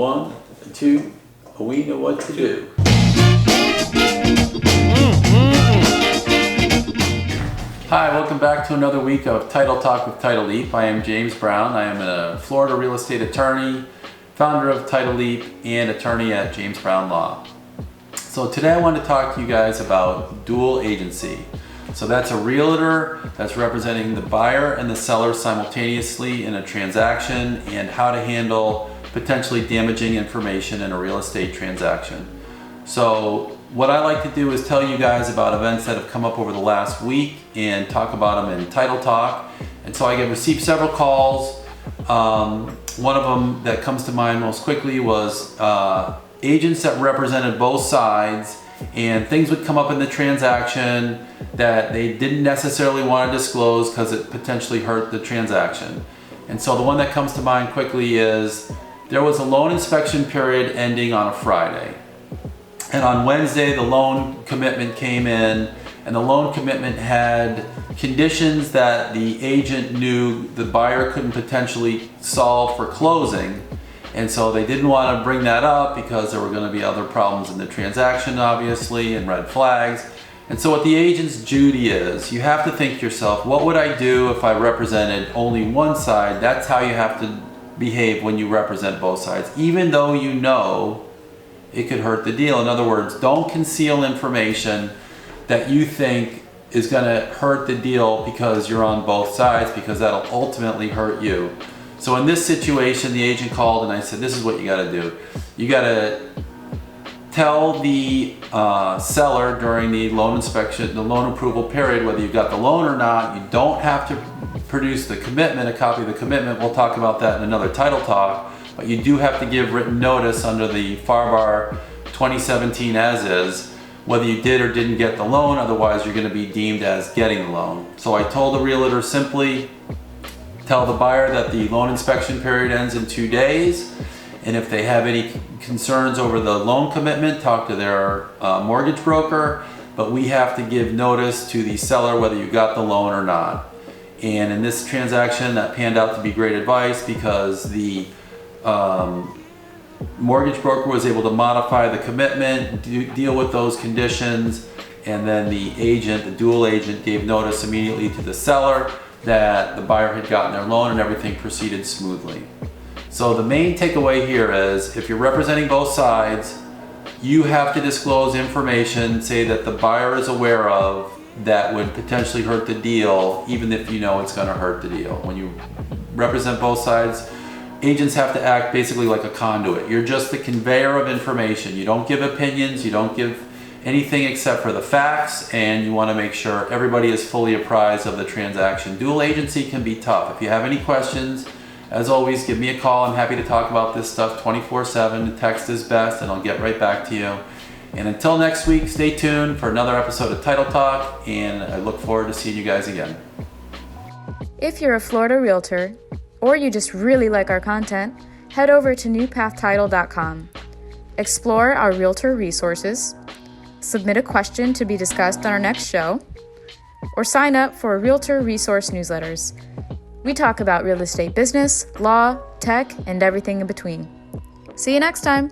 1, 2, we know what to do. Hi, welcome back to another week of Title Talk with Title Leap. I am James Brown. I am a Florida real estate attorney, founder of Title Leap, and attorney at James Brown Law. So today I want to talk to you guys about dual agency. So that's a realtor that's representing the buyer and the seller simultaneously in a transaction, and how to handle potentially damaging information in a real estate transaction. So what I like to do is tell you guys about events that have come up over the last week and talk about them in Title Talk. And so I get received several calls. One of them that comes to mind most quickly was agents that represented both sides, and things would come up in the transaction that they didn't necessarily want to disclose because it potentially hurt the transaction. And so the one that comes to mind quickly is there was a loan inspection period ending on a Friday. And on Wednesday, the loan commitment came in, and the loan commitment had conditions that the agent knew the buyer couldn't potentially solve for closing. And so they didn't want to bring that up because there were going to be other problems in the transaction, obviously, and red flags. And so what the agent's duty is, you have to think to yourself, what would I do if I represented only one side? That's how you have to behave when you represent both sides, even though you know it could hurt the deal. In other words, don't conceal information that you think is going to hurt the deal because you're on both sides, because that'll ultimately hurt you. So in this situation, the agent called and I said, this is what you got to do. You got to tell the seller during the loan inspection, the loan approval period, whether you've got the loan or not. You don't have to produce the commitment, a copy of the commitment. We'll talk about that in another Title Talk. But you do have to give written notice under the FAR 2017 as is, whether you did or didn't get the loan. Otherwise, you're going to be deemed as getting the loan. So I told the realtor simply, tell the buyer that the loan inspection period ends in 2 days. And if they have any concerns over the loan commitment, talk to their mortgage broker. But we have to give notice to the seller whether you got the loan or not. And in this transaction, that panned out to be great advice, because the mortgage broker was able to modify the commitment, deal with those conditions, and then the agent, the dual agent, gave notice immediately to the seller that the buyer had gotten their loan, and everything proceeded smoothly. So the main takeaway here is, if you're representing both sides, you have to disclose information, say that the buyer is aware of, that would potentially hurt the deal, even if you know it's going to hurt the deal. When you represent both sides, agents have to act basically like a conduit. You're just the conveyor of information. You don't give opinions, you don't give anything except for the facts, and you want to make sure everybody is fully apprised of the transaction. Dual agency can be tough. If you have any questions, as always, give me a call. I'm happy to talk about this stuff 24/7. Text is best, and I'll get right back to you. And until next week, stay tuned for another episode of Title Talk, and I look forward to seeing you guys again. If you're a Florida realtor, or you just really like our content, head over to newpathtitle.com. Explore our realtor resources, submit a question to be discussed on our next show, or sign up for realtor resource newsletters. We talk about real estate business, law, tech, and everything in between. See you next time.